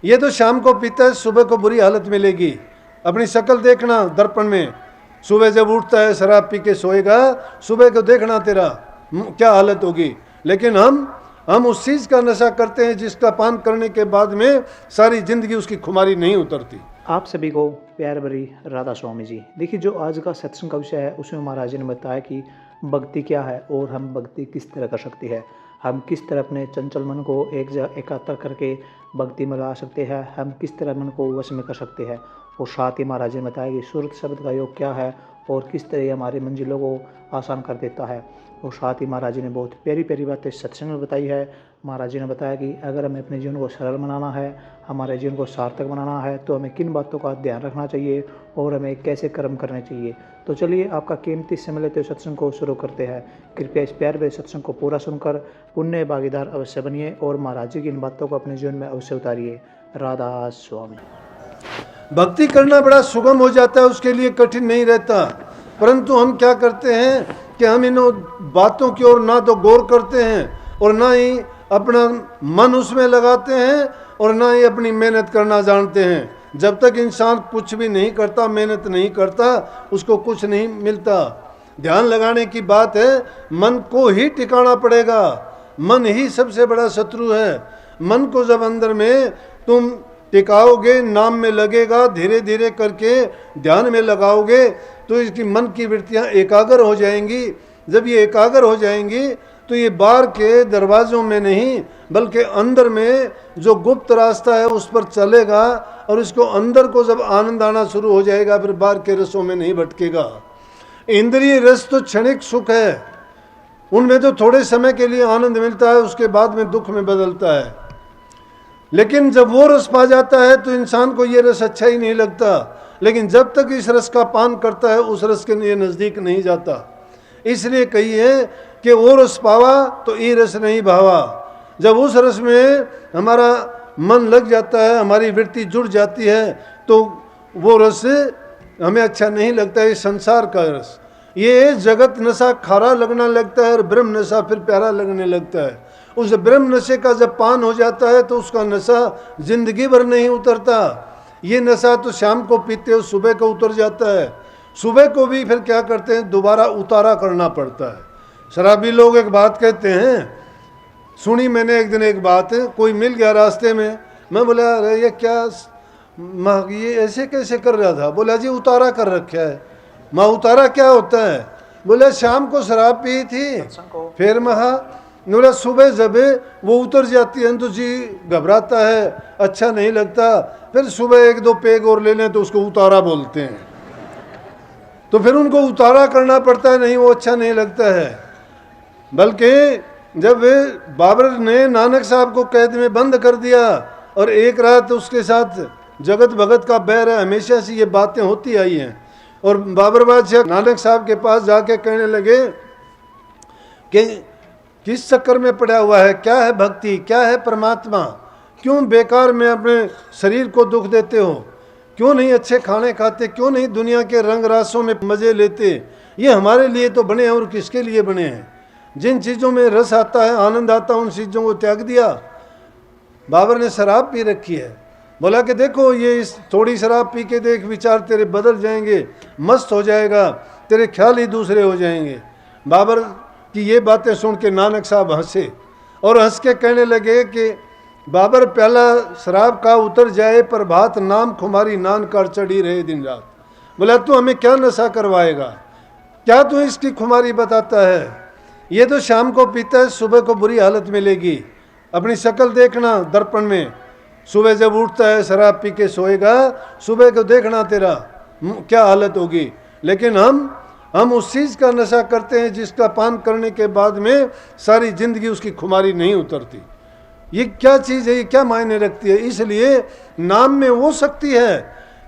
ये तो शाम को पीता है, सुबह को बुरी हालत मिलेगी। अपनी शक्ल देखना दर्पण में, सुबह जब उठता है शराब पी के सोएगा, सुबह को देखना तेरा क्या हालत होगी। लेकिन हम उस चीज़ का नशा करते हैं जिसका पान करने के बाद में सारी जिंदगी उसकी खुमारी नहीं उतरती। आप सभी को प्यार भरी राधा स्वामी जी। देखिए, जो आज का सत्संग का विषय है उसमें महाराज जी ने बताया कि भक्ति क्या है और हम भक्ति किस तरह कर सकते हैं। हम किस तरह अपने चंचल मन को एक जगह एकाग्र करके भक्ति में ला सकते हैं। हम किस तरह मन को वश में कर सकते हैं। और साथ ही महाराज जी ने बताया कि सुरत शब्द का योग क्या है और किस तरह ये हमारी मंजिलों को आसान कर देता है। और साथ ही महाराज जी ने बहुत प्यारी प्यारी बातें सत्संग में बताई है। महाराज जी ने बताया कि अगर हमें अपने जीवन को सरल बनाना है, हमारे जीवन को सार्थक बनाना है, तो हमें किन बातों का ध्यान रखना चाहिए और हमें कैसे कर्म करने चाहिए। तो चलिए आपका कीमती समय लेते हुए सत्संग को शुरू करते हैं। कृपया इस प्यार भरे सत्संग को पूरा सुनकर पुण्य भागीदार अवश्य बनिए और महाराज जी की इन बातों को अपने जीवन में अवश्य उतारिए। राधा स्वामी। भक्ति करना बड़ा सुगम हो जाता है, उसके लिए कठिन नहीं रहता। परंतु हम क्या करते हैं कि हम इन बातों की ओर ना तो गौर करते हैं और ना ही अपना मन उसमें लगाते हैं और ना ही अपनी मेहनत करना जानते हैं। जब तक इंसान कुछ भी नहीं करता, मेहनत नहीं करता, उसको कुछ नहीं मिलता। ध्यान लगाने की बात है, मन को ही टिकाना पड़ेगा। मन ही सबसे बड़ा शत्रु है। मन को जब अंदर में तुम टिकाओगे, नाम में लगेगा, धीरे धीरे करके ध्यान में लगाओगे तो इसकी मन की वृत्तियां एकाग्र हो जाएंगी। जब ये एकाग्र हो जाएंगी तो ये बाहर के दरवाज़ों में नहीं बल्कि अंदर में जो गुप्त रास्ता है उस पर चलेगा और इसको अंदर को जब आनंद आना शुरू हो जाएगा फिर बाहर के रसों में नहीं भटकेगा। इंद्रिय रस तो क्षणिक सुख है, उनमें तो थोड़े समय के लिए आनंद मिलता है, उसके बाद में दुख में बदलता है। लेकिन जब वो रस पा जाता है तो इंसान को ये रस अच्छा ही नहीं लगता। लेकिन जब तक इस रस का पान करता है उस रस के लिए नज़दीक नहीं जाता। इसलिए कहिए कि वो रस पावा तो ये रस नहीं भावा। जब उस रस में हमारा मन लग जाता है, हमारी वृत्ति जुड़ जाती है तो वो रस हमें अच्छा नहीं लगता। ये संसार का रस, ये जगत नशा खारा लगना लगता है और ब्रह्म नशा फिर प्यारा लगने लगता है। उस ब्रह्म नशे का जब पान हो जाता है तो उसका नशा जिंदगी भर नहीं उतरता। ये नशा तो शाम को पीते हो, सुबह को उतर जाता है। सुबह को भी फिर क्या करते हैं, दोबारा उतारा करना पड़ता है। शराबी लोग एक बात कहते हैं, सुनी मैंने एक दिन एक बात, कोई मिल गया रास्ते में, मैं बोला अरे ये क्या ये ऐसे कैसे कर रहा था? बोला जी उतारा कर रखा है। माँ उतारा क्या होता है? बोला शाम को शराब पी थी, फिर महा बोला सुबह जब वो उतर जाती है तो जी घबराता है, अच्छा नहीं लगता, फिर सुबह एक दो पेग और ले लें तो उसको उतारा बोलते हैं। तो फिर उनको उतारा करना पड़ता है, नहीं वो अच्छा नहीं लगता है। बल्कि जब बाबर ने नानक साहब को कैद में बंद कर दिया और एक रात उसके साथ जगत भगत का बैर है, हमेशा से ये बातें होती आई हैं। और बाबर बादशाह नानक साहब के पास जाके कहने लगे कि किस चक्कर में पड़ा हुआ है, क्या है भक्ति, क्या है परमात्मा, क्यों बेकार में अपने शरीर को दुख देते हो, क्यों नहीं अच्छे खाने खाते, क्यों नहीं दुनिया के रंग रासों में मज़े लेते। ये हमारे लिए तो बने हैं और किसके लिए बने हैं? जिन चीज़ों में रस आता है, आनंद आता है, उन चीज़ों को त्याग दिया। बाबर ने शराब पी रखी है, बोला कि देखो ये इस थोड़ी शराब पी के देख, विचार तेरे बदल जाएंगे, मस्त हो जाएगा, तेरे ख्याल ही दूसरे हो जाएंगे। बाबर कि ये बातें सुन के नानक साहब हंसे और हंस के कहने लगे कि बाबर प्याला शराब का उतर जाए पर भात नाम खुमारी नान कर चढ़ी रहे दिन रात। बोला तू हमें क्या नशा करवाएगा, क्या तू इसकी खुमारी बताता है? ये तो शाम को पीता है, सुबह को बुरी हालत मिलेगी। अपनी शक्ल देखना दर्पण में, सुबह जब उठता है शराब पी के सोएगा, सुबह को देखना तेरा क्या हालत होगी। लेकिन हम उस चीज़ का नशा करते हैं जिसका पान करने के बाद में सारी जिंदगी उसकी खुमारी नहीं उतरती। ये क्या चीज़ है, ये क्या मायने रखती है? इसलिए नाम में वो शक्ति है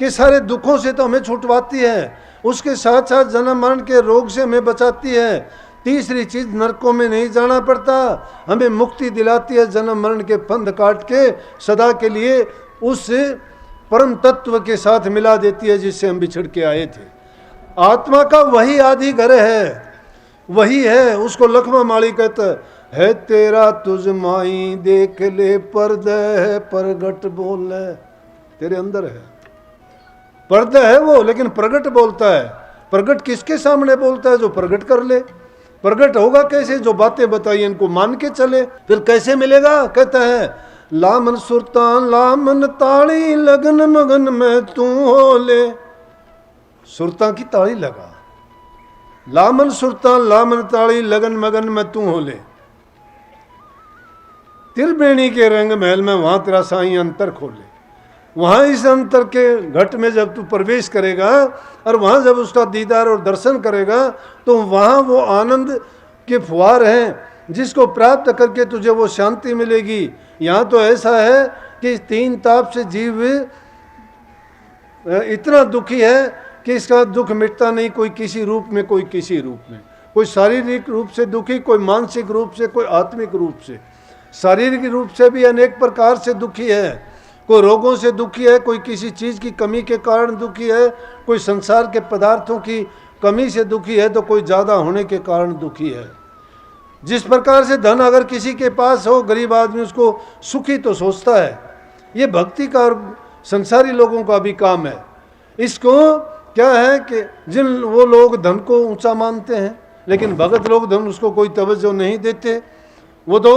कि सारे दुखों से तो हमें छुटवाती है, उसके साथ साथ जन्म मरण के रोग से हमें बचाती है। तीसरी चीज़, नरकों में नहीं जाना पड़ता, हमें मुक्ति दिलाती है, जन्म मरण के फंद काट के सदा के लिए उस परम तत्व के साथ मिला देती है जिससे हम बिछड़ के आए थे। आत्मा का वही आदि घर है, वही है, उसको लखमा माली कहता है। है तेरा तुझ माई देख ले पर्दा है प्रगट बोल है, तेरे अंदर है पर्दा है वो, लेकिन प्रगट बोलता है। प्रगट किसके सामने बोलता है? जो प्रगट कर ले। प्रगट होगा कैसे? जो बातें बताई इनको मान के चले। फिर कैसे मिलेगा? कहता है लामन सुरतान लामन ताली लगन मगन में तू हो ले। सुरता की ताली लगा, लामन सुरतान लामन ताली लगन मगन में तू हो ले। त्रिवेणी के रंग महल में वहां तेरा साईं अंतर खोले। वहां इस अंतर के घट में जब तू प्रवेश करेगा और वहां जब उसका दीदार और दर्शन करेगा तो वहां वो आनंद के फुहार हैं जिसको प्राप्त करके तुझे वो शांति मिलेगी। यहाँ तो ऐसा है कि तीन ताप से जीव इतना दुखी है कि इसका दुख मिटता नहीं, कोई किसी रूप में, कोई किसी रूप में, कोई शारीरिक रूप से दुखी, कोई मानसिक रूप से, कोई आत्मिक रूप से। शारीरिक रूप से भी अनेक प्रकार से दुखी है, कोई रोगों से दुखी है, कोई किसी चीज़ की कमी के कारण दुखी है, कोई संसार के पदार्थों की कमी से दुखी है, तो कोई ज़्यादा होने के कारण दुखी है। जिस प्रकार से धन अगर किसी के पास हो, गरीब आदमी उसको सुखी तो सोचता है। ये भक्ति का और संसारी लोगों का भी काम है। इसको क्या है कि जिन वो लोग धन को ऊंचा मानते हैं, लेकिन भगत लोग धन उसको कोई तवज्जो नहीं देते। वो तो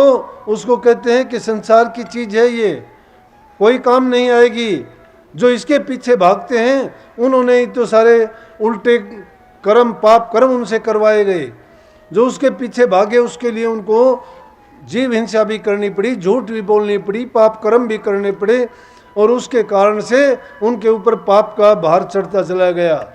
उसको कहते हैं कि संसार की चीज़ है, ये कोई काम नहीं आएगी। जो इसके पीछे भागते हैं उन्होंने ही तो सारे उल्टे कर्म, पाप कर्म उनसे करवाए गए। जो उसके पीछे भागे उसके लिए उनको जीव हिंसा भी करनी पड़ी, झूठ भी बोलनी पड़ी, पाप कर्म भी करने पड़े, और उसके कारण से उनके ऊपर पाप का भार चढ़ता चला गया।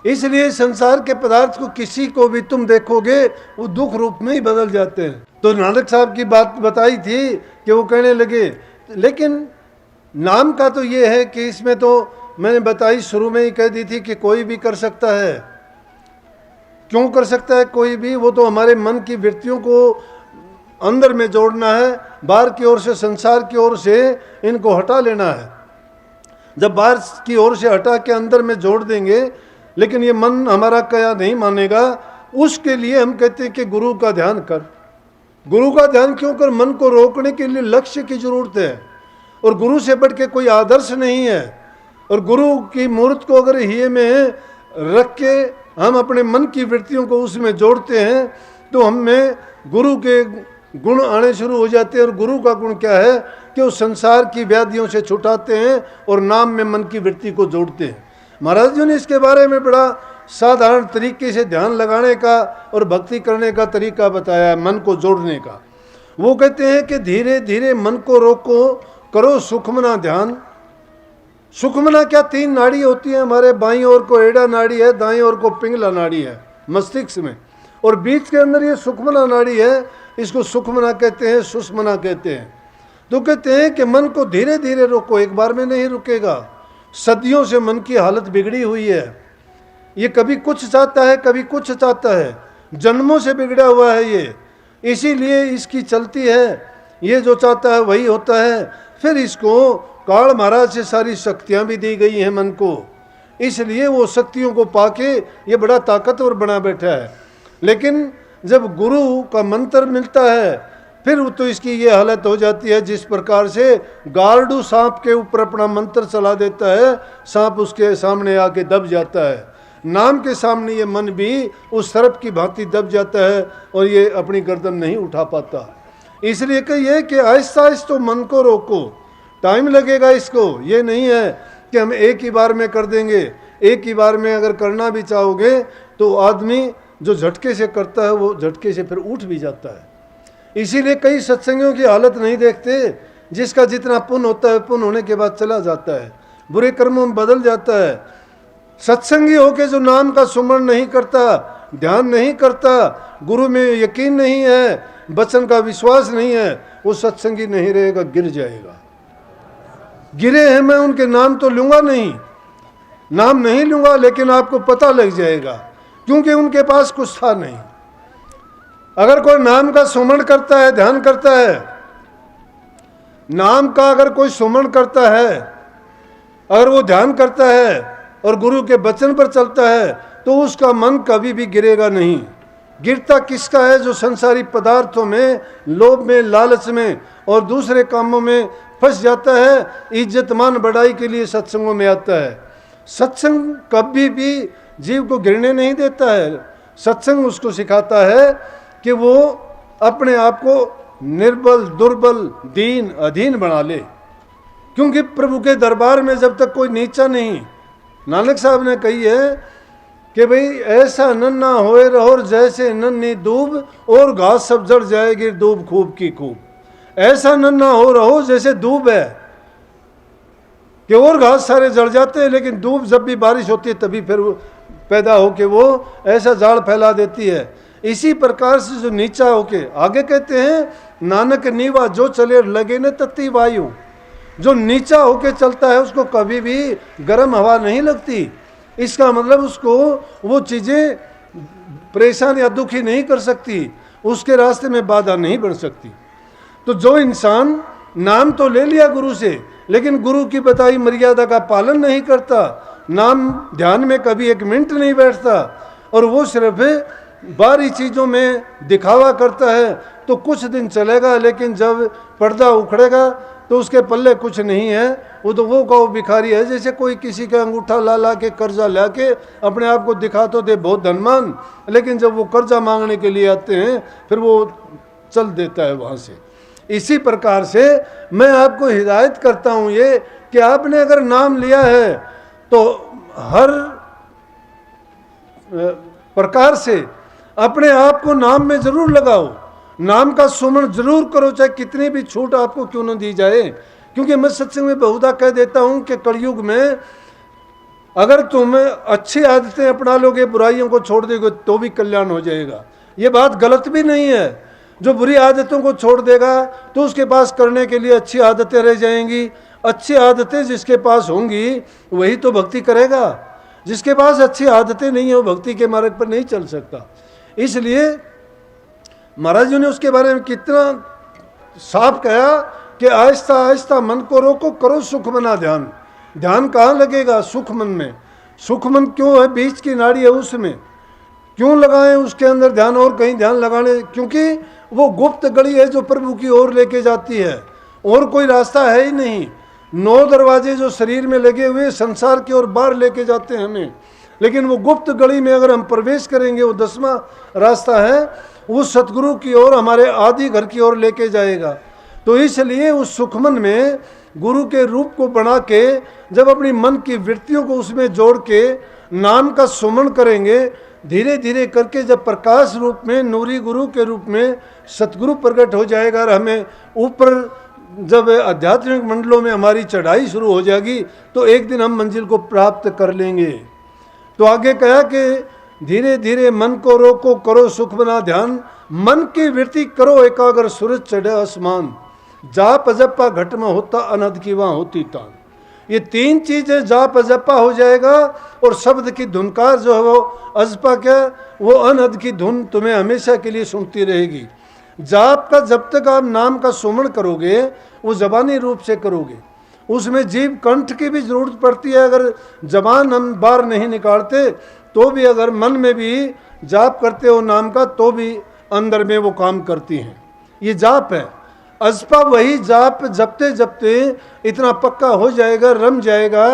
इसलिए संसार के पदार्थ को किसी को भी तुम देखोगे वो दुख रूप में ही बदल जाते हैं। तो नानक साहब की बात बताई थी कि वो कहने लगे, लेकिन नाम का तो ये है कि इसमें तो मैंने बताई शुरू में ही कह दी थी कि कोई भी कर सकता है। क्यों कर सकता है कोई भी? वो तो हमारे मन की वृत्तियों को अंदर में जोड़ना है, बाहर की ओर से, संसार की ओर से इनको हटा लेना है। जब बाहर की ओर से हटा के अंदर में जोड़ देंगे, लेकिन ये मन हमारा क्या नहीं मानेगा, उसके लिए हम कहते हैं कि गुरु का ध्यान कर। गुरु का ध्यान क्यों कर? मन को रोकने के लिए लक्ष्य की जरूरत है, और गुरु से बढ़ के कोई आदर्श नहीं है। और गुरु की मूर्त को अगर हिये में रख के हम अपने मन की वृत्तियों को उसमें जोड़ते हैं तो हमें गुरु के गुण आने शुरू हो जाते हैं। और गुरु का गुण क्या है कि वो संसार की व्याधियों से छुटाते हैं और नाम में मन की वृत्ति को जोड़ते हैं। महाराज जी ने इसके बारे में बड़ा साधारण तरीके से ध्यान लगाने का और भक्ति करने का तरीका बताया है, मन को जोड़ने का। वो कहते हैं कि धीरे धीरे मन को रोको, करो सुखमना ध्यान। सुखमना क्या? तीन नाड़ी होती है हमारे, बाईं ओर को एड़ा नाड़ी है, दाईं ओर को पिंगला नाड़ी है मस्तिष्क में, और बीच के अंदर ये सुखमना नाड़ी है। इसको सुखमना कहते हैं, सुषमना कहते हैं। तो कहते हैं कि मन को धीरे धीरे रोको, एक बार में नहीं रुकेगा। सदियों से मन की हालत बिगड़ी हुई है, ये कभी कुछ चाहता है, कभी कुछ चाहता है, जन्मों से बिगड़ा हुआ है ये। इसीलिए इसकी चलती है, ये जो चाहता है वही होता है। फिर इसको काल महाराज से सारी शक्तियां भी दी गई हैं मन को, इसलिए वो शक्तियों को पाके ये बड़ा ताकतवर बना बैठा है। लेकिन जब गुरु का मंत्र मिलता है फिर तो इसकी ये हालत हो जाती है जिस प्रकार से गार्डू सांप के ऊपर अपना मंत्र चला देता है, सांप उसके सामने आके दब जाता है। नाम के सामने ये मन भी उस सर्प की भांति दब जाता है और ये अपनी गर्दन नहीं उठा पाता। इसलिए कहिए कि आहिस्ता आहिस्ता तो मन को रोको, टाइम लगेगा इसको। ये नहीं है कि हम एक ही बार में कर देंगे। एक ही बार में अगर करना भी चाहोगे तो आदमी जो झटके से करता है वो झटके से फिर उठ भी जाता है। इसीलिए कई सत्संगियों की हालत नहीं देखते, जिसका जितना पुण्य होता है पुण्य होने के बाद चला जाता है, बुरे कर्मों में बदल जाता है। सत्संगी होके जो नाम का सुमरण नहीं करता, ध्यान नहीं करता, गुरु में यकीन नहीं है, वचन का विश्वास नहीं है, वो सत्संगी नहीं रहेगा, गिर जाएगा। गिरे हैं, मैं उनके नाम तो लूंगा नहीं, नाम नहीं लूंगा, लेकिन आपको पता लग जाएगा, क्योंकि उनके पास कुछ था नहीं। अगर कोई नाम का सुमरण करता है, ध्यान करता है, नाम का अगर कोई सुमरण करता है, अगर वो ध्यान करता है और गुरु के वचन पर चलता है तो उसका मन कभी भी गिरेगा नहीं। गिरता किसका है? जो संसारी पदार्थों में, लोभ में, लालच में और दूसरे कामों में फंस जाता है, इज्जत मान बढ़ाई के लिए सत्संगों में आता है। सत्संग कभी भी जीव को गिरने नहीं देता है। सत्संग उसको सिखाता है कि वो अपने आप को निर्बल, दुर्बल, दीन, अधीन बना ले। क्योंकि प्रभु के दरबार में जब तक कोई नीचा नहीं, नानक साहब ने कही है कि भाई ऐसा नन्ना होए रहो जैसे नन्ही दूब, और घास सब जड़ जाएगी दूब खूब की खूब। ऐसा नन्ना हो रहो जैसे दूब है कि और घास सारे जड़ जाते हैं, लेकिन दूब जब भी बारिश होती है तभी फिर वो पैदा होके वो ऐसा जाड़ फैला देती है। इसी प्रकार से जो नीचा होके, आगे कहते हैं नानक नीवा जो चले लगे न तत्ती वायु, जो नीचा होके चलता है उसको कभी भी गर्म हवा नहीं लगती। इसका मतलब उसको वो चीज़ें परेशान या दुखी नहीं कर सकती, उसके रास्ते में बाधा नहीं बढ़ सकती। तो जो इंसान नाम तो ले लिया गुरु से, लेकिन गुरु की बताई मर्यादा का पालन नहीं करता, नाम ध्यान में कभी एक मिनट नहीं बैठता, और वो सिर्फ बाहरी चीज़ों में दिखावा करता है, तो कुछ दिन चलेगा, लेकिन जब पर्दा उखड़ेगा तो उसके पल्ले कुछ नहीं है। वो तो वो गाँव भिखारी है, जैसे कोई किसी का अंगूठा ला के कर्जा ला के अपने आप को दिखा तो दे बहुत धनवान, लेकिन जब वो कर्जा मांगने के लिए आते हैं फिर वो चल देता है वहाँ से। इसी प्रकार से मैं आपको हिदायत करता हूँ ये कि आपने अगर नाम लिया है तो हर प्रकार से अपने आप को नाम में जरूर लगाओ, नाम का सुमन जरूर करो, चाहे कितनी भी छूट आपको क्यों न दी जाए। क्योंकि मैं सत्संग में बहुधा कह देता हूँ कि कलयुग में अगर तुम अच्छी आदतें अपना लोगे, बुराइयों को छोड़ दोगे, तो भी कल्याण हो जाएगा। ये बात गलत भी नहीं है। जो बुरी आदतों को छोड़ देगा तो उसके पास करने के लिए अच्छी आदतें रह जाएंगी। अच्छी आदतें जिसके पास होंगी वही तो भक्ति करेगा। जिसके पास अच्छी आदतें नहीं है वो भक्ति के मार्ग पर नहीं चल सकता। इसलिए महाराज जी ने उसके बारे में कितना साफ कहा कि आहिस्ता आहिस्ता मन को रोको, करो सुख मना ध्यान। ध्यान कहाँ लगेगा? सुख मन में। सुख मन क्यों है? बीच की नाड़ी है, उसमें क्यों लगाएं उसके अंदर ध्यान और कहीं ध्यान लगाने? क्योंकि वो गुप्त गली है जो प्रभु की ओर लेके जाती है, और कोई रास्ता है ही नहीं। 9 दरवाजे जो शरीर में लगे हुए संसार की ओर बाहर लेके जाते हैं हमें, लेकिन वो गुप्त गली में अगर हम प्रवेश करेंगे, वो 10वां रास्ता है, वो सतगुरु की ओर, हमारे आदि घर की ओर लेके जाएगा। तो इसलिए उस सुखमन में गुरु के रूप को बना के जब अपनी मन की वृत्तियों को उसमें जोड़ के नाम का सुमन करेंगे, धीरे धीरे करके जब प्रकाश रूप में, नूरी गुरु के रूप में सतगुरु प्रकट हो जाएगा और हमें ऊपर जब आध्यात्मिक मंडलों में हमारी चढ़ाई शुरू हो जाएगी, तो एक दिन हम मंजिल को प्राप्त कर लेंगे। तो आगे कहा कि धीरे धीरे मन को रोको, करो सुख बना ध्यान, मन की वृत्ति करो एकाग्र, सूरज चढ़े आसमान, जाप जपा घट में होता अनहद की वहाँ होती तान। ये 3 चीजें जाप जपा हो जाएगा, और शब्द की धुनकार जो है वो अजपा क्या, वो अनहद की धुन तुम्हें हमेशा के लिए सुनती रहेगी। जाप का जब तक आप नाम का सुमन करोगे वो जबानी रूप से करोगे, उसमें जीव कंठ की भी जरूरत पड़ती है। अगर जबान हम बाहर नहीं निकालते तो भी, अगर मन में भी जाप करते हो नाम का, तो भी अंदर में वो काम करती हैं। ये जाप है। अजपा वही जाप जपते जपते इतना पक्का हो जाएगा, रम जाएगा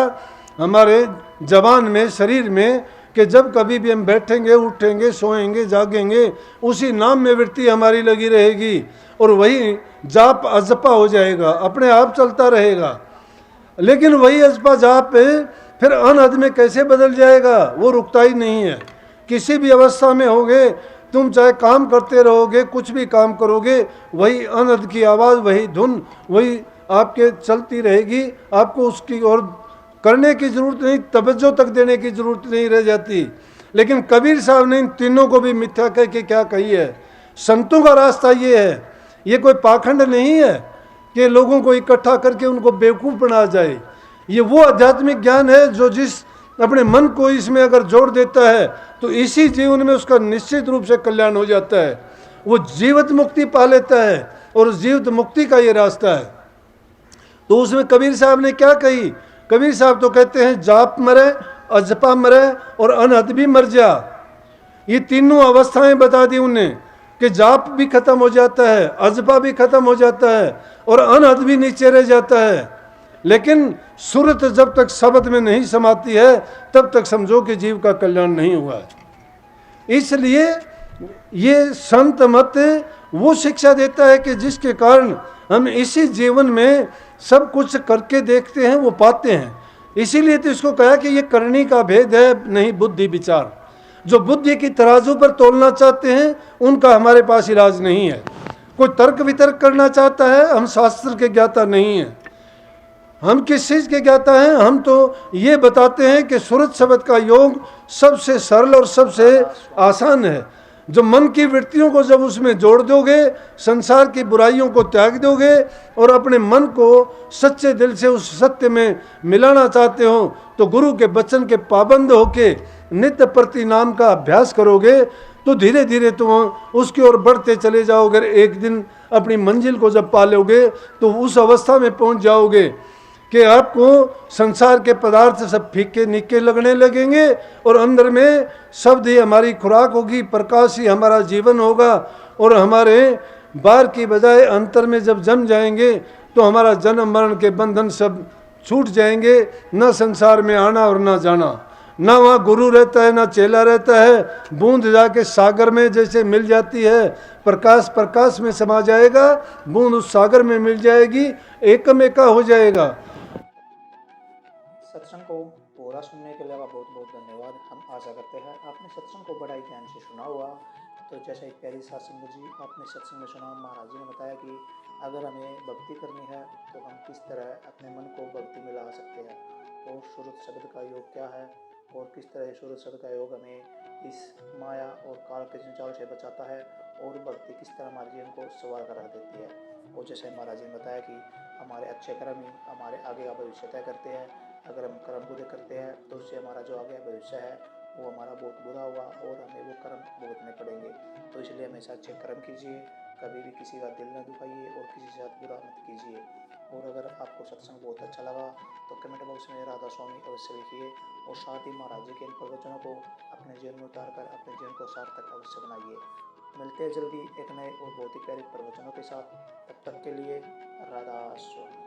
हमारे जबान में, शरीर में, कि जब कभी भी हम बैठेंगे, उठेंगे, सोएंगे, जागेंगे, उसी नाम में वृत्ति हमारी लगी रहेगी, और वही जाप अजपा हो जाएगा, अपने आप चलता रहेगा। लेकिन वही अजपा जाप फिर अनहद में कैसे बदल जाएगा? वो रुकता ही नहीं है। किसी भी अवस्था में होगे तुम, चाहे काम करते रहोगे, कुछ भी काम करोगे, वही अनहद की आवाज़, वही धुन, वही आपके चलती रहेगी। आपको उसकी ओर करने की जरूरत नहीं, तवज्जो तक देने की जरूरत नहीं रह जाती। लेकिन कबीर साहब ने इन तीनों को भी मिथ्या कह के क्या कही है? संतों का रास्ता ये है, ये कोई पाखंड नहीं है कि लोगों को इकट्ठा करके उनको बेवकूफ़ बना जाए। ये वो आध्यात्मिक ज्ञान है जो जिस अपने मन को इसमें अगर जोड़ देता है तो इसी जीवन में उसका निश्चित रूप से कल्याण हो जाता है। वो जीवित मुक्ति पा लेता है, और उस जीवित मुक्ति का ये रास्ता है। तो उसमें कबीर साहब ने क्या कही? कबीर साहब तो कहते हैं जाप मरे, अजपा मरे और अनहद भी मर जा। ये तीनों अवस्थाएं बता दी उन्हें कि जाप भी खत्म हो जाता है, अजबा भी खत्म हो जाता है और अनहद भी नीचे रह जाता है। लेकिन सूरत जब तक शब्द में नहीं समाती है तब तक समझो कि जीव का कल्याण नहीं हुआ है। इसलिए ये संत मत वो शिक्षा देता है कि जिसके कारण हम इसी जीवन में सब कुछ करके देखते हैं, वो पाते हैं। इसीलिए तो इसको कहा कि ये करनी का भेद है, नहीं बुद्धि विचार। जो बुद्धि की तराजू पर तोलना चाहते हैं उनका हमारे पास इलाज नहीं है। कोई तर्क वितर्क करना चाहता है, हम शास्त्र के ज्ञाता नहीं हैं। हम किस चीज़ के ज्ञाता हैं? हम तो ये बताते हैं कि सूरत शब्द का योग सबसे सरल और सबसे आसान है। जो मन की वृत्तियों को जब उसमें जोड़ दोगे, संसार की बुराइयों को त्याग दोगे और अपने मन को सच्चे दिल से उस सत्य में मिलाना चाहते हो, तो गुरु के वचन के पाबंद होके नित्य प्रति नाम का अभ्यास करोगे तो धीरे धीरे तुम उसकी ओर बढ़ते चले जाओगे। एक दिन अपनी मंजिल को जब पा लोगे तो उस अवस्था में पहुंच जाओगे कि आपको संसार के पदार्थ सब फीके निके लगने लगेंगे और अंदर में शब्द ही हमारी खुराक होगी, प्रकाश ही हमारा जीवन होगा। और हमारे बाहर की बजाय अंतर में जब जम जाएंगे तो हमारा जन्म मरण के बंधन सब छूट जाएंगे। न संसार में आना और न जाना, ना वहाँ गुरु रहता है ना चेला रहता है। बूंद जाके सागर में जैसे मिल जाती है, प्रकाश प्रकाश में समा जाएगा, बूंद उस सागर में मिल जाएगी, एकम एका हो जाएगा। सत्संग को पूरा सुनने के लिए बहुत बहुत धन्यवाद। हम आशा करते हैं आपने सत्संग को बड़ा ही ध्यान से सुना हुआ। तो जैसे एक प्यारी सत्संग जी आपने सत्संग में सुना, महाराज जी ने बताया कि अगर हमें भक्ति करनी है तो हम किस तरह अपने मन को भक्ति में ला सकते हैं और सूरत शब्द का योग क्या है और किस तरह सूरत शब्द का योग हमें इस माया और काल के जंजाल से बचाता है और भक्ति किस तरह हमारे जीवन को सवार करा देती है। और जैसे महाराज जी ने बताया कि हमारे अच्छे कर्म ही हमारे आगे का भविष्य तय करते हैं। अगर हम कर्म बुरे करते हैं तो उससे हमारा जो आगे भविष्य है वो हमारा बहुत बुरा हुआ और हमें वो कर्म भुगतने पड़ेंगे। तो इसलिए हमेशा अच्छे कर्म कीजिए, कभी भी किसी का दिल न दुखाइए और किसी के साथ बुरा मत कीजिए। और अगर आपको सत्संग बहुत अच्छा लगा तो कमेंट बॉक्स में राधा स्वामी अवश्य लिखिए और साथ ही महाराज जी के इन प्रवचनों को अपने जीवन में उतार कर अपने जीवन को सार्थक अवश्य बनाइए। मिलते हैं जल्दी एक नए और बहुत ही प्यारे प्रवचनों के साथ। तब तक के लिए राधा स्वामी।